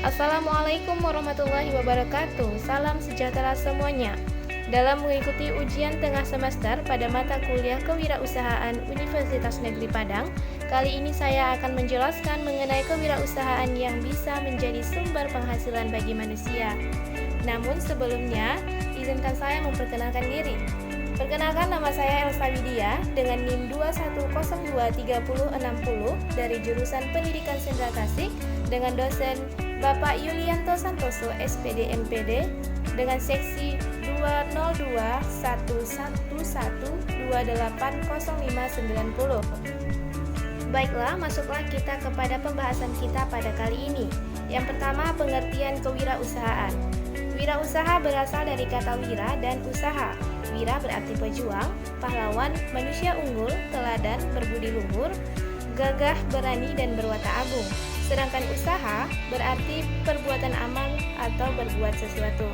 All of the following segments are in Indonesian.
Assalamualaikum warahmatullahi wabarakatuh. Salam sejahtera semuanya. Dalam mengikuti ujian tengah semester pada mata kuliah Kewirausahaan Universitas Negeri Padang, kali ini saya akan menjelaskan mengenai kewirausahaan yang bisa menjadi sumber penghasilan bagi manusia. Namun sebelumnya, izinkan saya memperkenalkan diri. Perkenalkan, nama saya Elsa Widya dengan NIM 21023060 dari jurusan Pendidikan Sendra Tasik dengan dosen Bapak Yulianto Santoso SPD MPD dengan seksi 20211128050. Baiklah, masuklah kita kepada pembahasan kita pada kali ini. Yang pertama, pengertian kewirausahaan. Wirausaha berasal dari kata wira dan usaha. Wira berarti pejuang, pahlawan, manusia unggul, teladan, berbudi luhur, gagah, berani, dan berwatak agung. Sedangkan usaha berarti perbuatan amal atau berbuat sesuatu.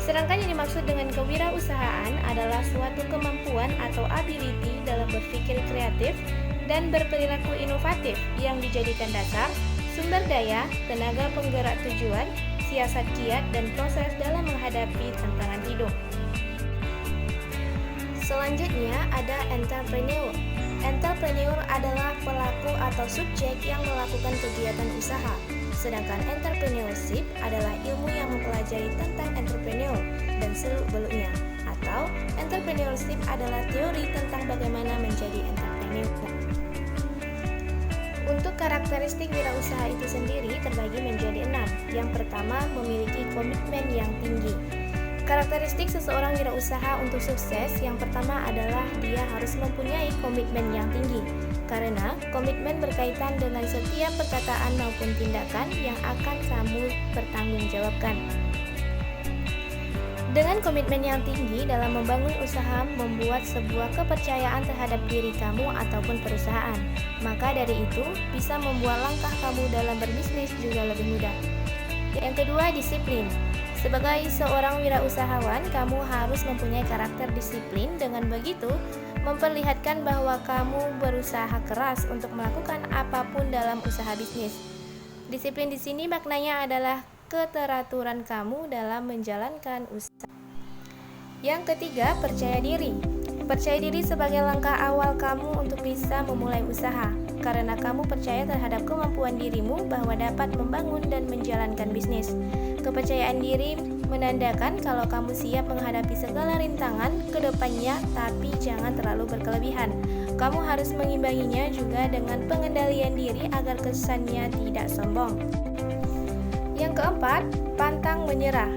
Sedangkan yang dimaksud dengan kewirausahaan adalah suatu kemampuan atau ability dalam berpikir kreatif dan berperilaku inovatif yang dijadikan dasar, sumber daya, tenaga penggerak tujuan, siasat kiat, dan proses dalam menghadapi tantangan hidup. Selanjutnya ada entrepreneur. Entrepreneur adalah pelaku atau subjek yang melakukan kegiatan usaha. Sedangkan entrepreneurship adalah ilmu yang mempelajari tentang entrepreneur dan seluk-beluknya. Atau entrepreneurship adalah teori tentang bagaimana menjadi entrepreneur. Untuk karakteristik wirausaha itu sendiri terbagi menjadi 6. Yang pertama, memiliki komitmen yang tinggi. Karakteristik seseorang wirausaha untuk sukses yang pertama adalah dia harus mempunyai komitmen yang tinggi, karena komitmen berkaitan dengan setiap perkataan maupun tindakan yang akan kamu pertanggungjawabkan. Dengan komitmen yang tinggi dalam membangun usaha membuat sebuah kepercayaan terhadap diri kamu ataupun perusahaan, maka dari itu bisa membuat langkah kamu dalam berbisnis juga lebih mudah. Yang kedua, disiplin. Sebagai seorang wirausahawan, kamu harus mempunyai karakter disiplin. Dengan begitu, memperlihatkan bahwa kamu berusaha keras untuk melakukan apapun dalam usaha bisnis. Disiplin di sini maknanya adalah keteraturan kamu dalam menjalankan usaha. Yang ketiga, percaya diri. Percaya diri sebagai langkah awal kamu untuk bisa memulai usaha, karena kamu percaya terhadap kemampuan dirimu bahwa dapat membangun dan menjalankan bisnis. Kepercayaan diri menandakan kalau kamu siap menghadapi segala rintangan ke depannya, tapi jangan terlalu berkelebihan. Kamu harus mengimbanginya juga dengan pengendalian diri agar kesannya tidak sombong. Yang keempat, pantang menyerah.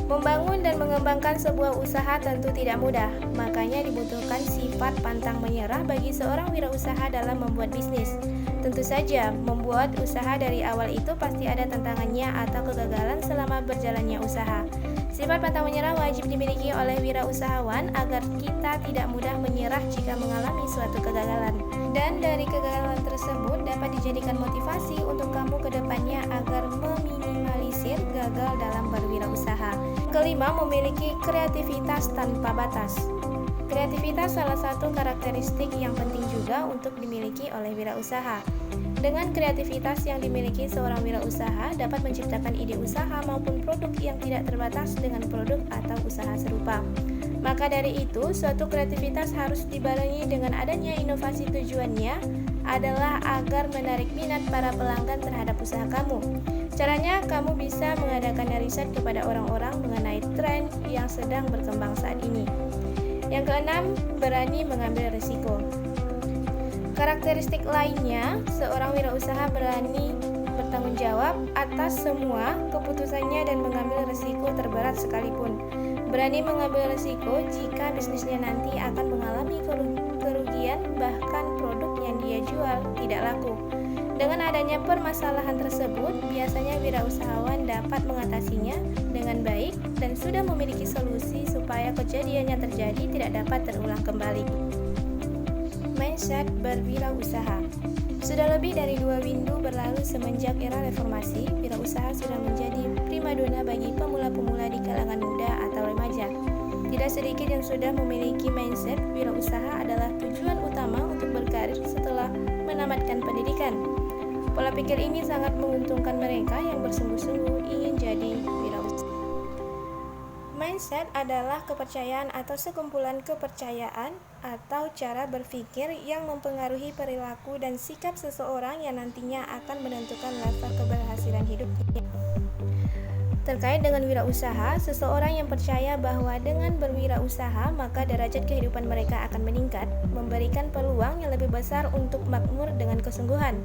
Membangun dan mengembangkan sebuah usaha tentu tidak mudah, makanya dibutuhkan sifat pantang menyerah bagi seorang wirausaha dalam membuat bisnis. Tentu saja, membuat usaha dari awal itu pasti ada tantangannya atau kegagalan selama berjalannya usaha. Sifat pantang menyerah wajib dimiliki oleh wirausahawan agar kita tidak mudah menyerah jika mengalami suatu kegagalan. Dan dari kegagalan tersebut dapat dijadikan motivasi untuk kamu ke depannya agar meminimalisir gagal dalam berwirausaha. Kelima, memiliki kreativitas tanpa batas. Kreativitas salah satu karakteristik yang penting juga untuk dimiliki oleh wirausaha. Dengan kreativitas yang dimiliki seorang wirausaha dapat menciptakan ide usaha maupun produk yang tidak terbatas dengan produk atau usaha serupa. Maka dari itu, suatu kreativitas harus dibarengi dengan adanya inovasi. Tujuannya adalah agar menarik minat para pelanggan terhadap usaha kamu. Caranya, kamu bisa mengadakan riset kepada orang-orang mengenai tren yang sedang berkembang saat ini. Yang keenam, berani mengambil risiko. Karakteristik lainnya, seorang wirausaha berani bertanggung jawab atas semua keputusannya dan mengambil risiko terberat sekalipun. Berani mengambil risiko jika bisnisnya nanti akan mengalami kerugian, bahkan produk yang dia jual tidak laku. Dengan adanya permasalahan tersebut, biasanya wirausahawan dapat mengatasinya dengan baik dan sudah memiliki solusi supaya kejadian yang terjadi tidak dapat terulang kembali. Mindset berwirausaha. Sudah lebih dari 2 windu berlalu semenjak era reformasi, wirausaha sudah menjadi primadona bagi pemula-pemula di kalangan muda atau remaja. Tidak sedikit yang sudah memiliki mindset wirausaha adalah tujuan utama untuk berkarir setelah menamatkan pendidikan. Pola pikir ini sangat menguntungkan mereka yang bersungguh-sungguh ingin jadi wirausaha. Mindset adalah kepercayaan atau sekumpulan kepercayaan atau cara berpikir yang mempengaruhi perilaku dan sikap seseorang yang nantinya akan menentukan level keberhasilan hidupnya. Terkait dengan wirausaha, seseorang yang percaya bahwa dengan berwirausaha maka derajat kehidupan mereka akan meningkat, memberikan peluang yang lebih besar untuk makmur dengan kesungguhan.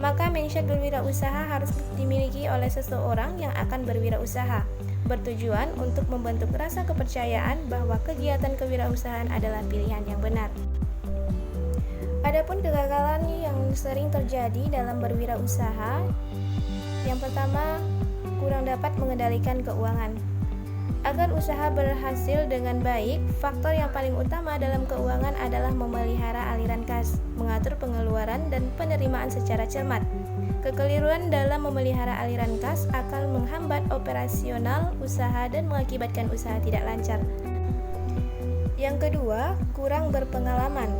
Maka mindset berwirausaha harus dimiliki oleh seseorang yang akan berwirausaha, bertujuan untuk membentuk rasa kepercayaan bahwa kegiatan kewirausahaan adalah pilihan yang benar. Adapun kegagalan yang sering terjadi dalam berwirausaha, yang pertama, kurang dapat mengendalikan keuangan. Agar usaha berhasil dengan baik, faktor yang paling utama dalam keuangan adalah memelihara aliran kas, mengatur pengeluaran dan penerimaan secara cermat. Kekeliruan dalam memelihara aliran kas akan menghambat operasional usaha dan mengakibatkan usaha tidak lancar. Yang kedua, kurang berpengalaman,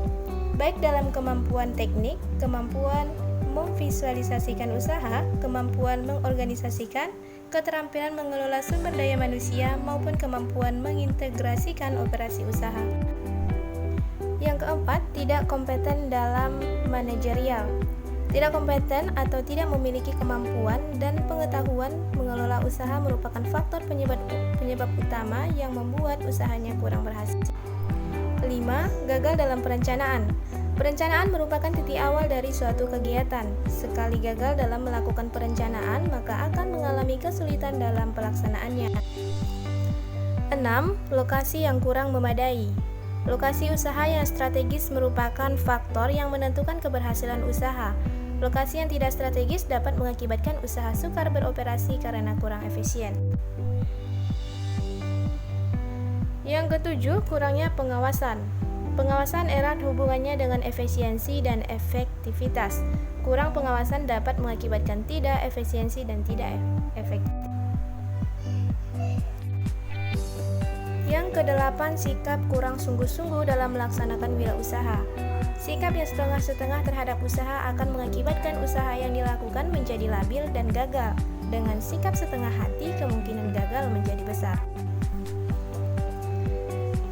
baik dalam kemampuan teknik, kemampuan memvisualisasikan usaha, kemampuan mengorganisasikan, keterampilan mengelola sumber daya manusia, maupun kemampuan mengintegrasikan operasi usaha. Yang keempat, tidak kompeten dalam manajerial. Tidak kompeten atau tidak memiliki kemampuan dan pengetahuan mengelola usaha merupakan faktor penyebab utama yang membuat usahanya kurang berhasil. 5. Gagal dalam perencanaan. Perencanaan merupakan titik awal dari suatu kegiatan. Sekali gagal dalam melakukan perencanaan, maka akan mengalami kesulitan dalam pelaksanaannya. 6. Lokasi yang kurang memadai. Lokasi usaha yang strategis merupakan faktor yang menentukan keberhasilan usaha. Lokasi yang tidak strategis dapat mengakibatkan usaha sukar beroperasi karena kurang efisien. Yang ketujuh, kurangnya pengawasan. Pengawasan erat hubungannya dengan efisiensi dan efektivitas. Kurang pengawasan dapat mengakibatkan tidak efisiensi dan tidak efektif. Yang kedelapan, sikap kurang sungguh-sungguh dalam melaksanakan wirausaha. Sikap yang setengah-setengah terhadap usaha akan mengakibatkan usaha yang dilakukan menjadi labil dan gagal. Dengan sikap setengah hati, kemungkinan gagal menjadi besar.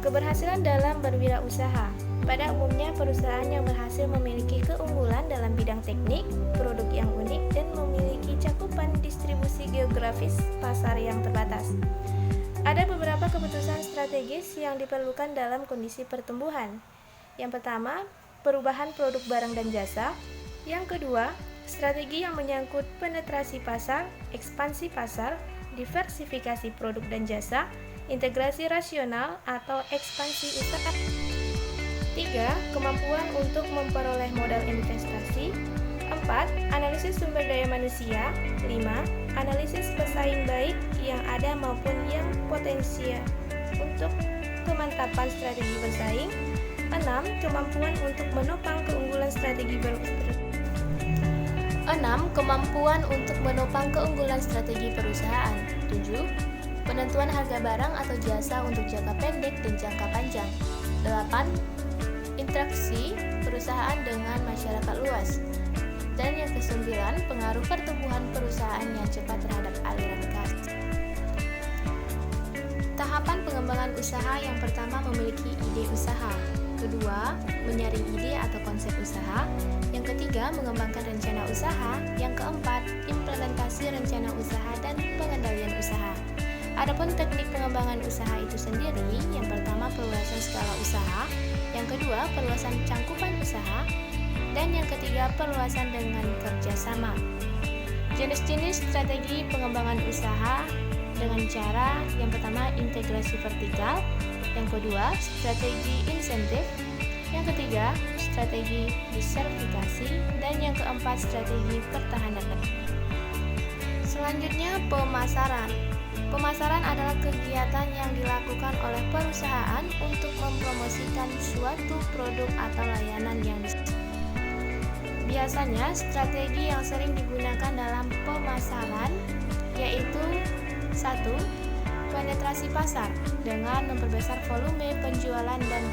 Keberhasilan dalam berwirausaha. Pada umumnya, perusahaan yang berhasil memiliki keunggulan dalam bidang teknik, produk yang unik, dan memiliki cakupan distribusi geografis pasar yang terbatas. Ada beberapa keputusan strategis yang diperlukan dalam kondisi pertumbuhan. Yang pertama, perubahan produk barang dan jasa. Yang kedua, strategi yang menyangkut penetrasi pasar, ekspansi pasar, diversifikasi produk dan jasa, integrasi rasional atau ekspansi usaha. 3. Kemampuan untuk memperoleh modal investasi. 4. Analisis sumber daya manusia. 5. Analisis pesaing baik yang ada maupun yang potensial untuk kemantapan strategi bersaing. 6. Kemampuan untuk menopang keunggulan strategi perusahaan. 7. Penentuan harga barang atau jasa untuk jangka pendek dan jangka panjang. 8. Interaksi perusahaan dengan masyarakat luas. Dan yang ke-9, pengaruh pertumbuhan perusahaan yang cepat terhadap aliran kas. Tahapan pengembangan usaha yang pertama memiliki ide usaha. Kedua, menyaring ide atau konsep usaha. Yang ketiga, mengembangkan rencana usaha. Yang keempat, implementasi rencana usaha dan pengendalian usaha. Adapun teknik pengembangan usaha itu sendiri, yang pertama perluasan skala usaha, yang kedua perluasan cangkupan usaha, dan yang ketiga perluasan dengan kerjasama. Jenis-jenis strategi pengembangan usaha dengan cara yang pertama integrasi vertikal, yang kedua strategi insentif, yang ketiga strategi diversifikasi, dan yang keempat strategi pertahanan. Selanjutnya, pemasaran. Pemasaran adalah kegiatan yang dilakukan oleh perusahaan untuk mempromosikan suatu produk atau layanan yang biasanya strategi yang sering digunakan dalam pemasaran yaitu 1. Penetrasi pasar dengan memperbesar volume penjualan dan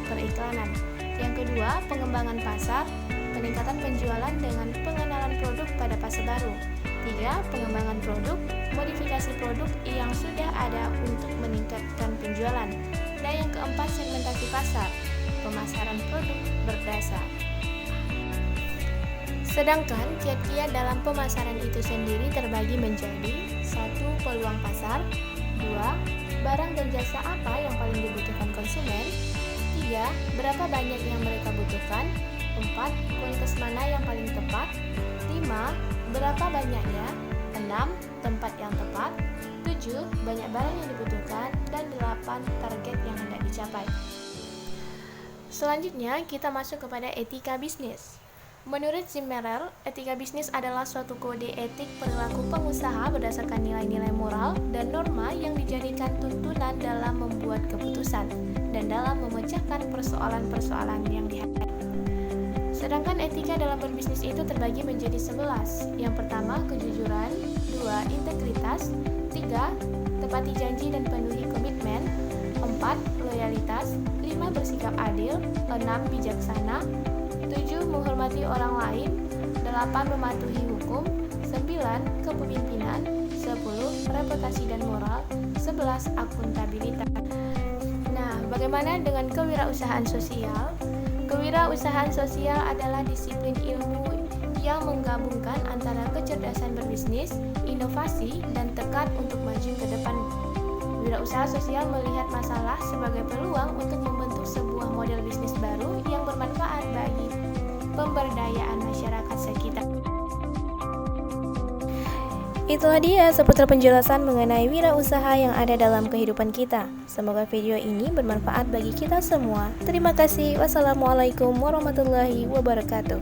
periklanan. Yang kedua, pengembangan pasar, peningkatan penjualan dengan pengenalan produk pada fase baru. 3. Pengembangan produk, modifikasi produk yang sudah ada untuk meningkatkan penjualan. Dan yang keempat, segmentasi pasar, pemasaran produk berdasar. Sedangkan kiat-kiat dalam pemasaran itu sendiri terbagi menjadi 1. Peluang pasar, 2. Barang dan jasa apa yang paling dibutuhkan konsumen, 3. Berapa banyak yang mereka butuhkan, 4. Kualitas mana yang paling tepat, 5. Berapa banyaknya, 6. Tempat yang tepat, 7. Banyak barang yang dibutuhkan, dan 8. Target yang hendak dicapai. Selanjutnya, kita masuk kepada etika bisnis. Menurut Jim Merrill, etika bisnis adalah suatu kode etik perilaku pengusaha berdasarkan nilai-nilai moral dan norma yang dijadikan tuntunan dalam membuat keputusan dan dalam memecahkan persoalan-persoalan yang dihadapi. Sedangkan etika dalam berbisnis itu terbagi menjadi 11. Yang pertama, kejujuran, 2. Integritas, 3. Tepati janji dan penuhi komitmen, 4. Loyalitas, 5. Bersikap adil, 6. Bijaksana, 7. Menghormati orang lain, 8. Mematuhi hukum, 9. Kepemimpinan, 10. Reputasi dan moral, 11. Akuntabilitas. Nah, bagaimana dengan kewirausahaan sosial? Kewirausahaan sosial adalah disiplin ilmu yang menggabungkan antara kecerdasan berbisnis, inovasi, dan tekad untuk maju ke depan. Wirausaha sosial melihat masalah sebagai peluang untuk membentuk sebuah model bisnis baru yang bermanfaat bagi pemberdayaan masyarakat sekitar. Itulah dia seputar penjelasan mengenai wirausaha yang ada dalam kehidupan kita. Semoga video ini bermanfaat bagi kita semua. Terima kasih. Wassalamualaikum warahmatullahi wabarakatuh.